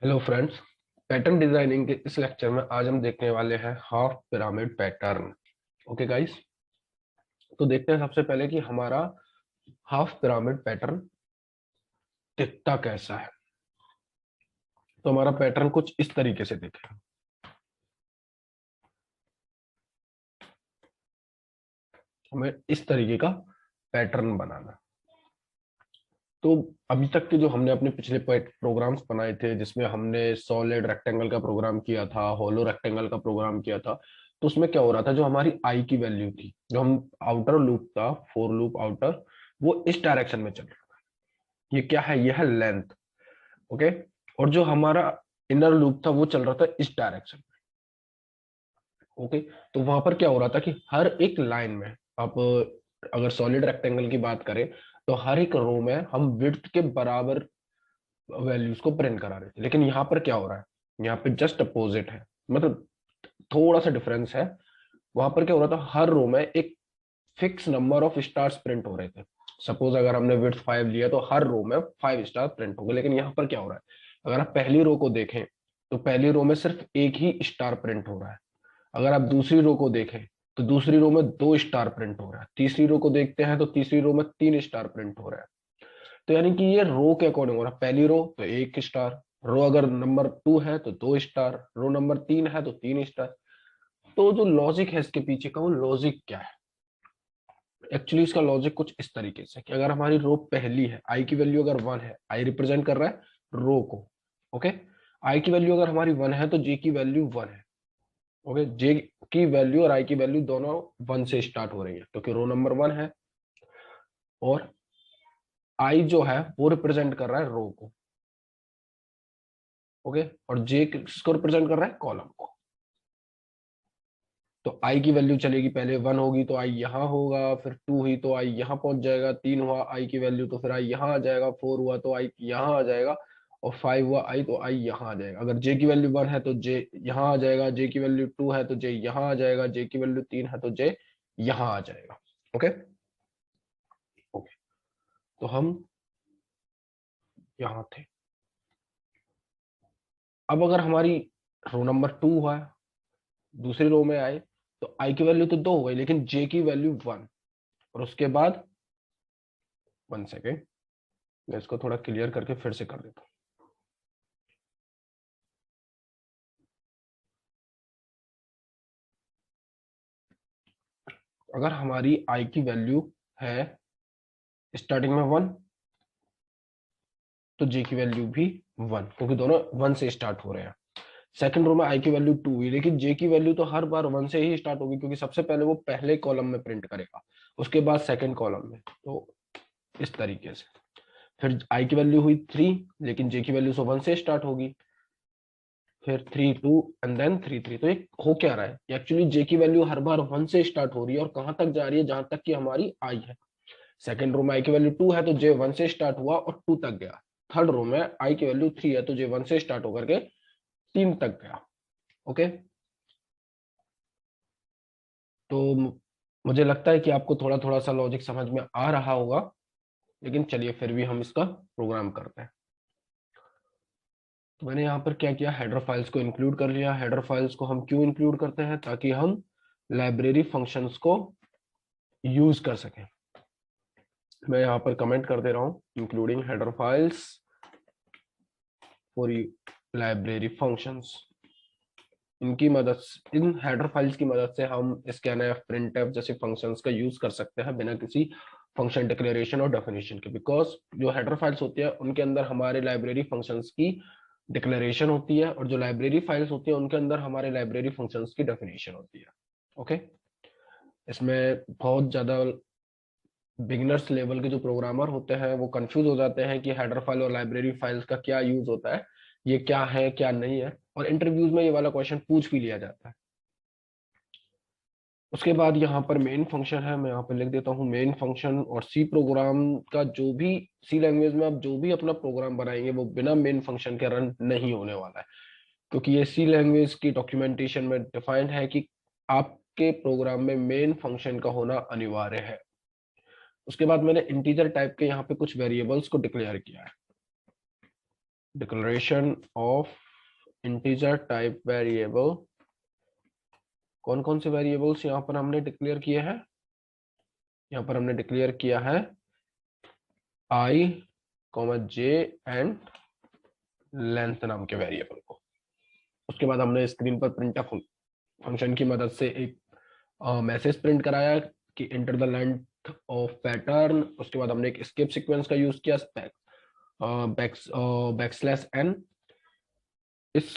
Hello friends. Pattern designing के इस lecture में आज हम देखने वाले हैं half pyramid pattern. Okay guys, तो देखते हैं सबसे पहले कि हमारा हाफ पिरामिड पैटर्न दिखता कैसा है। तो हमारा पैटर्न कुछ इस तरीके से दिखेगा। हमें इस तरीके का पैटर्न बनाना। तो अभी तक के जो हमने अपने पिछले प्रोग्राम्स बनाए थे, जिसमें हमने सॉलिड रेक्टेंगल का प्रोग्राम किया था, होलो रेक्टेंगल का प्रोग्राम किया था, तो उसमें क्या हो रहा था, जो हमारी आई की वैल्यू थी, जो हम आउटर लूप था, फोर लूप आउटर, वो इस डायरेक्शन में चल रहा था। ये क्या है? ये है लेंथ। ओके। और जो हमारा इनर लूप था वो चल रहा था इस डायरेक्शन में। ओके। तो वहां पर क्या हो रहा था कि हर एक लाइन में, आप अगर सॉलिड रेक्टेंगल की बात करें, तो हर एक रो में हम विड्थ के बराबर वैल्यूज को प्रिंट करा रहे थे। लेकिन यहाँ पर क्या हो रहा है? यहाँ पे जस्ट अपोजिट है, मतलब थोड़ा सा डिफरेंस है। वहां पर क्या हो रहा था, हर रो में एक fix number of stars print हो रहे थे। सपोज अगर हमने विड्थ 5 लिया तो हर रो में 5 स्टार प्रिंट होंगे। लेकिन यहाँ पर क्या हो रहा है, अगर आप पहली रो को देखें तो पहली रो में सिर्फ एक ही स्टार प्रिंट हो रहा है। अगर आप दूसरी रो को देखें तो दूसरी रो में 2 स्टार प्रिंट हो रहा है। तीसरी रो को देखते हैं तो तीसरी रो में 3 स्टार प्रिंट हो रहा है। तो यानी कि ये रो के अकॉर्डिंग हो रहा है। पहली रो तो 1 स्टार, रो अगर नंबर 2 है तो 2 स्टार, रो नंबर 3 है तो 3 स्टार। तो जो लॉजिक है इसके पीछे का, वो लॉजिक क्या है? एक्चुअली इसका लॉजिक कुछ इस तरीके से कि अगर हमारी रो पहली है, आई की वैल्यू अगर 1 है, आई रिप्रेजेंट कर रहा है रो को। ओके। आई की वैल्यू अगर हमारी 1 है तो जे की वैल्यू 1 है। ओके। जे की वैल्यू और आई की वैल्यू दोनों 1 से स्टार्ट हो रही है, क्योंकि रो नंबर 1 है। और आई जो है वो रिप्रेजेंट कर रहा है रो को। ओके। और जे किसको रिप्रेजेंट कर रहा है? कॉलम को। तो आई की वैल्यू चलेगी, पहले 1 होगी तो आई यहाँ होगा, फिर 2 हुई तो आई यहाँ पहुंच जाएगा, 3 हुआ आई की वैल्यू तो फिर आई यहाँ आ जाएगा, 4 हुआ तो आई यहाँ आ जाएगा, और 5 हुआ आई तो आई यहाँ आ जाएगा। अगर जे की वैल्यू 1 है तो जे यहाँ आ जाएगा, जे की वैल्यू 2 है तो जे यहाँ आ जाएगा, जे की वैल्यू 3 है तो जे यहाँ आ जाएगा। ओके। ओके। तो हम यहाँ थे। अब अगर हमारी रो नंबर 2 है, दूसरी रो में आए, तो आई की वैल्यू तो 2 हो गई, लेकिन जे की वैल्यू 1। और उसके बाद 1 सेकेंड, मैं इसको थोड़ा क्लियर करके फिर से कर देता हूँ। अगर हमारी आई की वैल्यू है स्टार्टिंग में 1, तो जे की वैल्यू भी 1, क्योंकि दोनों 1 से स्टार्ट हो रहे हैं। सेकंड रो में आई की वैल्यू 2 हुई, लेकिन जे की वैल्यू तो हर बार 1 से ही स्टार्ट होगी, क्योंकि सबसे पहले वो पहले कॉलम में प्रिंट करेगा, उसके बाद सेकंड कॉलम में। तो इस तरीके से फिर आई की वैल्यू हुई 3, लेकिन जे की वैल्यू सो 1 से स्टार्ट होगी, फिर 3 2 एंड देन 3 3। तो ये हो क्या रहा है, एक्चुअली जे की वैल्यू हर बार 1 से स्टार्ट हो रही है और कहां तक जा रही है? जहां तक कि हमारी आई है। सेकंड रो में आई की वैल्यू 2 है तो जे 1 से स्टार्ट हुआ और 2 तक गया। थर्ड रो में आई की वैल्यू 3 है तो जे 1 से स्टार्ट होकर के 3 तक गया। ओके। तो मुझे लगता है कि आपको थोड़ा थोड़ा सा लॉजिक समझ में आ रहा होगा, लेकिन चलिए फिर भी हम इसका प्रोग्राम करते हैं। तो मैंने यहाँ पर क्या किया, हेडर फाइल्स को इंक्लूड कर लिया। हेडर फाइल्स को हम क्यों इंक्लूड करते हैं? ताकि हम लाइब्रेरी फंक्शंस को यूज कर सकें। मैं यहाँ पर कमेंट कर दे रहा हूँ, including header files for library functions. इनकी मदद, इन हेडर फाइल्स की मदद से हम स्कैनफ, प्रिंटफ जैसे फंक्शंस का यूज कर सकते हैं बिना किसी फंक्शन डिक्लेरेशन और डेफिनेशन के। बिकॉज जो हेडर फाइल्स होती है उनके अंदर हमारे लाइब्रेरी फंक्शंस की डिक्लेरेशन होती है, और जो लाइब्रेरी फाइल्स होती है उनके अंदर हमारे लाइब्रेरी फंक्शंस की डेफिनेशन होती है। ओके। इसमें बहुत ज्यादा बिगिनर्स लेवल के जो प्रोग्रामर होते हैं वो कंफ्यूज हो जाते हैं कि हेडर फाइल और लाइब्रेरी फाइल्स का क्या यूज होता है, ये क्या है क्या नहीं है, और इंटरव्यूज में ये वाला क्वेश्चन पूछ भी लिया जाता है। उसके बाद यहाँ पर मेन फंक्शन है, मैं यहाँ पर लिख देता हूँ मेन फंक्शन। और सी प्रोग्राम का जो भी, सी लैंग्वेज में आप जो भी अपना प्रोग्राम बनाएंगे वो बिना मेन फंक्शन के रन नहीं होने वाला है, क्योंकि ये सी लैंग्वेज की डॉक्यूमेंटेशन में डिफाइंड है कि आपके प्रोग्राम में मेन फंक्शन का होना अनिवार्य है। उसके बाद मैंने इंटीजर टाइप के यहाँ पे कुछ वेरिएबल्स को डिक्लेयर किया है। Declaration of integer type variable. कौन कौन से वेरिएबल्स यहाँ पर हमने डिक्लेयर किए हैं? यहाँ पर हमने डिक्लेयर किया है आई जे एंड लेंथ नाम के वेरिएबल को। उसके बाद हमने स्क्रीन पर प्रिंटफ फंक्शन की मदद से एक मैसेज प्रिंट कराया कि enter the length of pattern. उसके बाद हमने एक एस्केप सीक्वेंस का यूज किया, बैकस्लैश एन। इस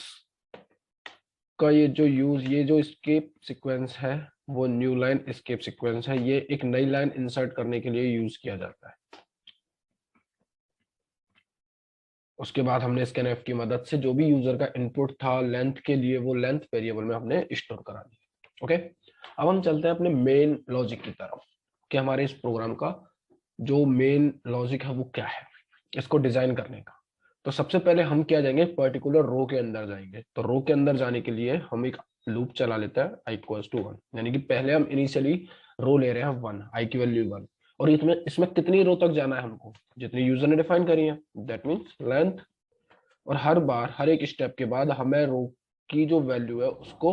का ये जो एस्केप सीक्वेंस है वो न्यू लाइन एस्केप सीक्वेंस है। ये एक नई लाइन इंसर्ट करने के लिए यूज किया जाता है। उसके बाद हमने स्कैनफ की मदद से जो भी यूजर का इनपुट था लेंथ के लिए, वो लेंथ वेरिएबल में हमने स्टोर करा दिया। ओके, अब हम चलते हैं अपने मेन लॉजिक की तरफ कि हमारे इस प्रोग्राम का जो मेन लॉजिक है वो क्या है इसको डिजाइन करने का। तो सबसे पहले हम क्या जाएंगे, पर्टिकुलर रो के अंदर जाएंगे। तो रो के अंदर जाने के लिए हम एक लूप चला लेते हैं i इक्वल्स टू 1, यानी कि पहले हम इनिशियली रो ले रहे हैं 1, i की वैल्यू 1, और इसमें कितनी रो तक जाना है हमको, जितनी यूजर ने डिफाइन करी है, दैट मीन्स लेंथ। और हर बार हर एक स्टेप के बाद हमें रो की जो वैल्यू है उसको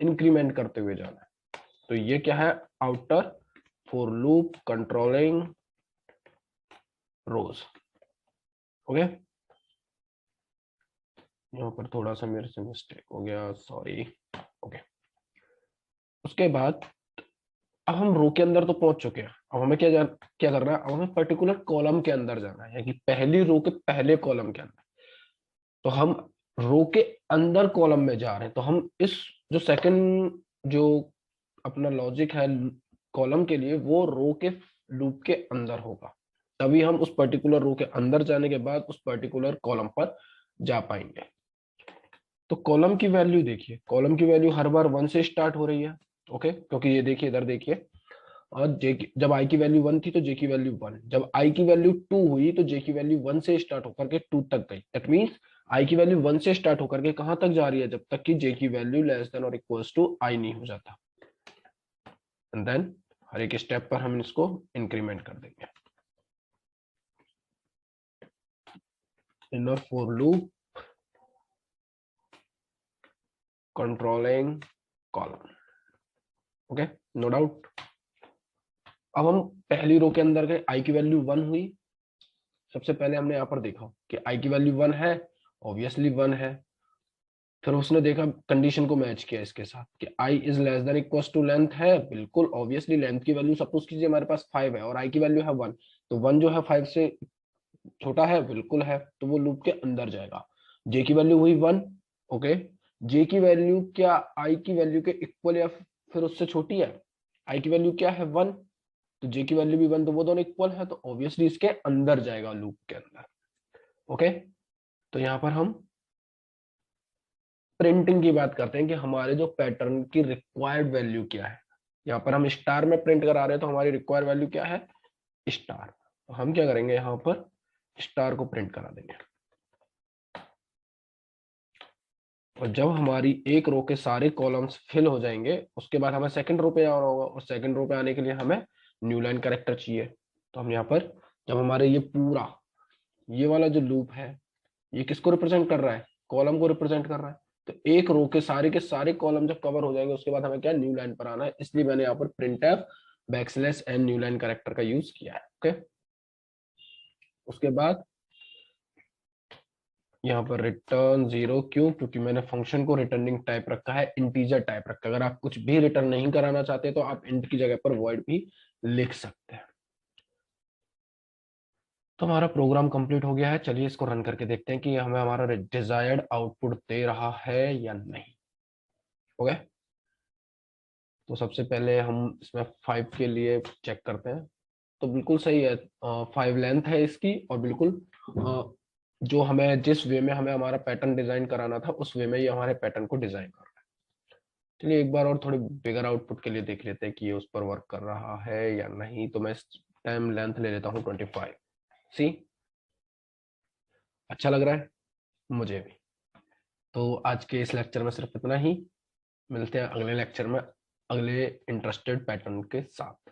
इंक्रीमेंट करते हुए जाना है। तो ये क्या है, outer for loop controlling rows. Okay, यहाँ पर थोड़ा सा मेरे से मिस्टेक हो गया, सॉरी। ओके, उसके बाद अब हम रो के अंदर तो पहुंच चुके हैं। अब हमें क्या करना है, अब हमें पर्टिकुलर कॉलम के अंदर जाना है, कि पहली रो के पहले कॉलम के अंदर। तो हम रो के अंदर कॉलम में जा रहे हैं। तो हम इस जो सेकंड जो अपना लॉजिक है कॉलम के लिए, वो रो के लूप के अंदर होगा। तभी हम उस पर्टिकुलर रो के अंदर जाने के बाद उस पर्टिकुलर कॉलम पर जा पाएंगे। तो कॉलम की वैल्यू देखिए, कॉलम की वैल्यू हर बार 1 से स्टार्ट हो रही है। ओके, क्योंकि ये देखिए, इधर देखिए, और जे की जब आई की वैल्यू 1 थी तो जे की वैल्यू 1, जब आई की वैल्यू 2 हुई तो जे की वैल्यू 1 से स्टार्ट होकर के 2 तक गई। दैट मींस आई की वैल्यू 1 से स्टार्ट होकर के कहां तक जा रही है, जब तक कि जे की वैल्यू लेस देन और इक्वल्स टू आई नहीं हो जाता। एंड देन हर एक स्टेप पर हम इसको इंक्रीमेंट कर देंगे। Inner for loop controlling column. Okay, no doubt. अब हम पहली रो के अंदर गए, आई की वैल्यू 1 हुई। सबसे पहले हमने यहाँ पर देखा कि आई की वैल्यू 1 है, ऑब्वियसली 1 है। फिर उसने देखा, कंडीशन को मैच किया इसके साथ कि I is less then equal to length है, बिल्कुल ऑब्वियसली लेंथ की वैल्यू सपोज कीजिए हमारे पास 5 है और आई की वैल्यू है 1, तो 1 जो है 5 से छोटा है, बिल्कुल है, तो वो लूप के अंदर जाएगा। जे की वैल्यू हुई 1। ओके, जे की वैल्यू क्या आई की वैल्यू के इक्वल या फिर उससे छोटी है? आई की वैल्यू क्या है, 1, तो जे की वैल्यू भी 1, तो वो दोनों इक्वल है, तो ऑब्वियसली इसके अंदर जाएगा लूप के अंदर। ओके, तो यहाँ पर हम प्रिंटिंग की बात करते हैं कि हमारे जो पैटर्न की रिक्वायर्ड वैल्यू क्या है। यहाँ पर हम स्टार में प्रिंट करा रहे हैं, तो हमारी रिक्वायर्ड वैल्यू क्या है, स्टार। तो हम क्या करेंगे, यहाँ पर स्टार को प्रिंट करा देंगे। और जब हमारी एक रो के सारे कॉलम्स फिल हो जाएंगे, उसके बाद हमें सेकंड रो पे आना होगा, और सेकंड रो पे आने के लिए हमें न्यू लाइन कैरेक्टर चाहिए। तो हम यहाँ पर, जब हमारे ये पूरा ये वाला जो लूप है, ये किसको रिप्रेजेंट कर रहा है, कॉलम को रिप्रेजेंट कर रहा है। तो एक रो के सारे कॉलम जब कवर हो जाएंगे, उसके बाद हमें क्या, न्यू लाइन पर आना है। इसलिए मैंने यहाँ पर printf backslash n new line character का यूज किया है। ओके, उसके बाद यहाँ पर रिटर्न 0 क्यों, क्योंकि मैंने फंक्शन को रिटर्निंग टाइप रखा है, इंटीजर टाइप रखा है। अगर आप कुछ भी रिटर्न नहीं कराना चाहते तो आप इंट की जगह पर वॉइड भी लिख सकते हैं। तो हमारा प्रोग्राम कंप्लीट हो गया है। चलिए इसको रन करके देखते हैं कि हमें हमारा डिजायर्ड आउटपुट दे रहा है या नहीं। ओके, तो सबसे पहले हम इसमें 5 के लिए चेक करते हैं। तो बिल्कुल सही है, 5 लेंथ है इसकी, और बिल्कुल जो हमें जिस वे में हमें हमारा पैटर्न डिजाइन कराना था उस वे में ये हमारे पैटर्न को डिजाइन कर रहा है। चलिए एक बार और थोड़ी बिगर आउटपुट के लिए देख लेते हैं कि ये उस पर वर्क कर रहा है या नहीं। तो मैं इस टाइम लेंथ ले लेता हूँ 25। सी, अच्छा लग रहा है मुझे भी। तो आज के इस लेक्चर में सिर्फ इतना ही। मिलते हैं अगले लेक्चर में अगले इंटरेस्टेड पैटर्न के साथ।